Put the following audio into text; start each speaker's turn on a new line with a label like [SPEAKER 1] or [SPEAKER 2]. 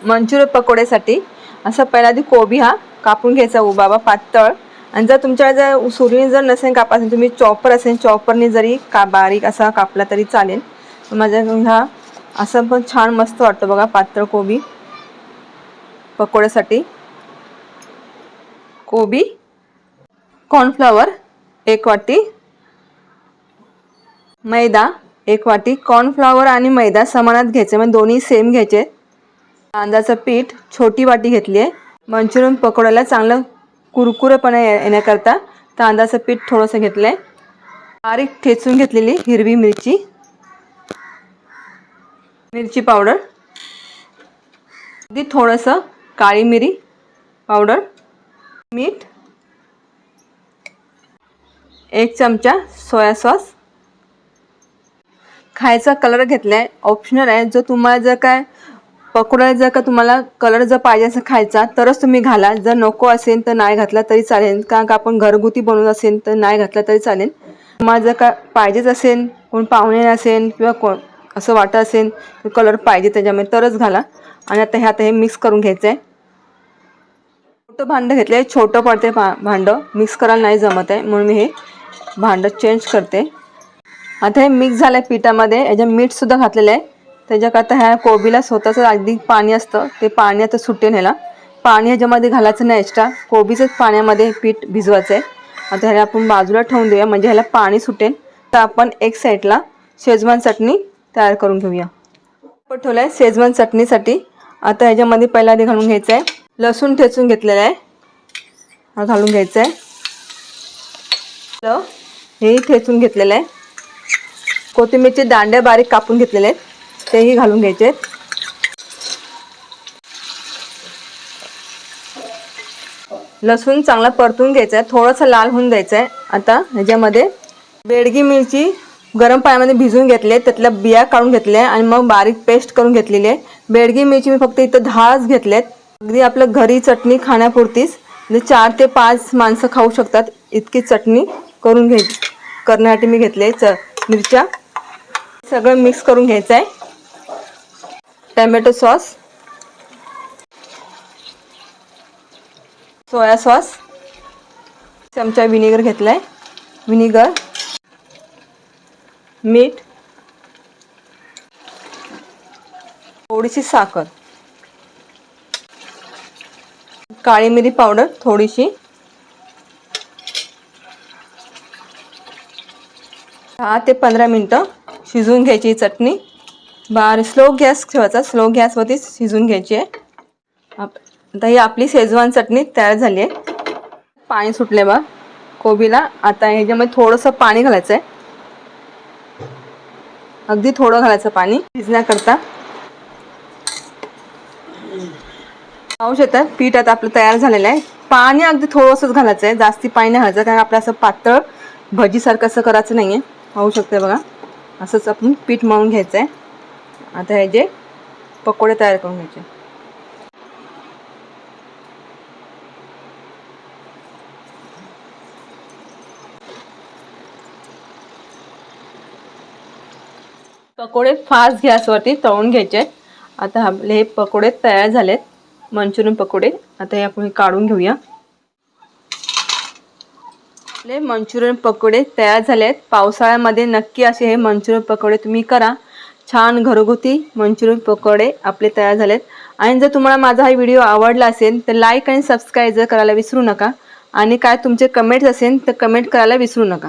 [SPEAKER 1] Manchurian पकोड्यासाठी असं पहिला आधी कोबी हा कापून घ्यायचा उभा पातळ। आणि जर तुमच्याकडे जर सुरीने जर नसेल कापायचं, तुम्ही चॉपर असेल चॉपरने जरी बारीक असा कापला तरी चालेल। माझ्या हा असं पण छान मस्त वाटतं बघा पातळ कोबी पकोड्यासाठी। कोबी, कॉर्नफ्लॉवर 1 वाटी, मैदा 1 वाटी। कॉर्नफ्लॉवर आणि मैदा समानात घ्यायचे, म्हणजे दोन्ही सेम घ्यायचे। तांदळाचं पीठ छोटी वाटी घेतली आहे। मंचुरियन पकोड्याला चांगलं कुरकुरेपणा येण्याकरता तांदळाचं पीठ थोडंसं घेतलं आहे। बारीक ठेचून घेतलेली हिरवी मिरची, मिरची पावडर, अगदी थोडंसं काळी मिरी पावडर, मीठ, 1 चमचा सोया सॉस, खायचा कलर घेतला आहे, ऑप्शनल आहे। जो तुम्हाला जर काय पकोडा जर का तुम्हाला कलर जर पाहिजे असेल खायचा तरच तुम्ही घाला, जर नको असेल तर नाही घातला तरी चालेल, कारण का आपण घरगुती बनवत असेल तर नाही घातला तरी चालेल। तुम्हाला जर का पाहिजेच असेल, कोण पाहुणे असेल किंवा कोण असं वाटत असेल तर कलर पाहिजे त्याच्यामध्ये तरच घाला। आणि आता हे मिक्स करून घ्यायचं आहे। छोटं भांडं घेतलं आहे, छोटं पडते भांडं, मिक्स करायला नाही जमत आहे म्हणून मी हे भांडं चेंज करते। आता हे मिक्स झालं आहे पिठामध्ये, याच्यात मीठसुद्धा घातलेलं आहे। त्याच्याकरता ह्या कोबीला स्वतःचं अगदी पाणी असतं, ते पाणी आता सुटेल ह्याला। पाणी ह्याच्यामध्ये घालायचं नाही एक्स्ट्रा, कोबीचंच पाण्यामध्ये पीठ भिजवायचं आहे। आता ह्याला आपण बाजूला ठेवून देऊया, म्हणजे ह्याला पाणी सुटेल। तर आपण एक साईडला शेजवान चटणी तयार करून घेऊया। आपण ठेवलं आहे शेजवान चटणीसाठी। आता ह्याच्यामध्ये पहिला आधी घालून घ्यायचं आहे लसूण ठेचून घेतलेलं आहे, हा घालून घ्यायचं आहे। हेही ठेचून घेतलेलं आहे। कोथिंबीरचे दांडे बारीक कापून घेतलेले आहेत, तेही घालून घ्यायचे आहेत। लसूण चांगला परतून घ्यायचा आहे, थोडंसं लाल होऊन द्यायचं आहे। आता ह्याच्यामध्ये बेडगी मिरची गरम पाण्यामध्ये भिजवून घेतले, त्यातल्या बिया काढून घेतल्या आणि मग बारीक पेस्ट करून घेतलेली आहे। बेडगी मिरची मी फक्त इथं 10च घेतलेत, अगदी आपलं घरी चटणी खाण्यापुरतीच, म्हणजे 4 ते 5 माणसं खाऊ शकतात इतकी चटणी करण्यासाठी मी घेतले मिरच्या। सगळं मिक्स करून घ्यायचं आहे। टोमॅटो सॉस, सोया सॉस, चमचा विनेगर घेतला आहे, विनेगर, मीठ, थोडीशी साखर, काळी मिरी पावडर थोडीशी, 10 ते 15 मिनटं शिजवून घ्यायची ही चटणी। स्लो गॅस ठेवायचा, स्लो गॅसवरती शिजवून घ्यायची आहे। आता ही आपली शेजवान चटणी तयार झाली आहे। पाणी सुटले बा कोबीला। आता ह्याच्यामध्ये थोडंसं पाणी घालायचं आहे, अगदी थोडं घालायचं पाणी शिजण्याकरता। पाहू शकता पीठ आता आपलं तयार झालेलं आहे। पाणी अगदी थोडंसंच घालायचं आहे, जास्ती पाणी नाही घालायचं, कारण आपलं असं पातळ भजीसारखं असं करायचं नाही आहे। पाहू शकता बघा, असंच आपण पीठ मळून घ्यायचं आहे। आता हे जे पकोडे तयार करून घ्यायचे। पकोडे फास्ट गॅसवरती तळून घ्यायचे। आता आपले हे पकोडे तयार झालेत, मंचुरियन पकोडे। आता हे आपण काढून घेऊया। आपले मंचुरियन पकोडे तयार झालेत। पावसाळ्यामध्ये नक्की असे हे मंचुरियन पकोडे तुम्ही करा, छान घरगुती मंचुरियन पकोडे आपले तयार झालेत। आणि जर तुम्हाला माझा हा व्हिडिओ आवडला असेल तर लाईक आणि सबस्क्राईब करायला विसरू नका, आणि काय तुमचे कमेंट्स असेल तर कमेंट करायला विसरू नका।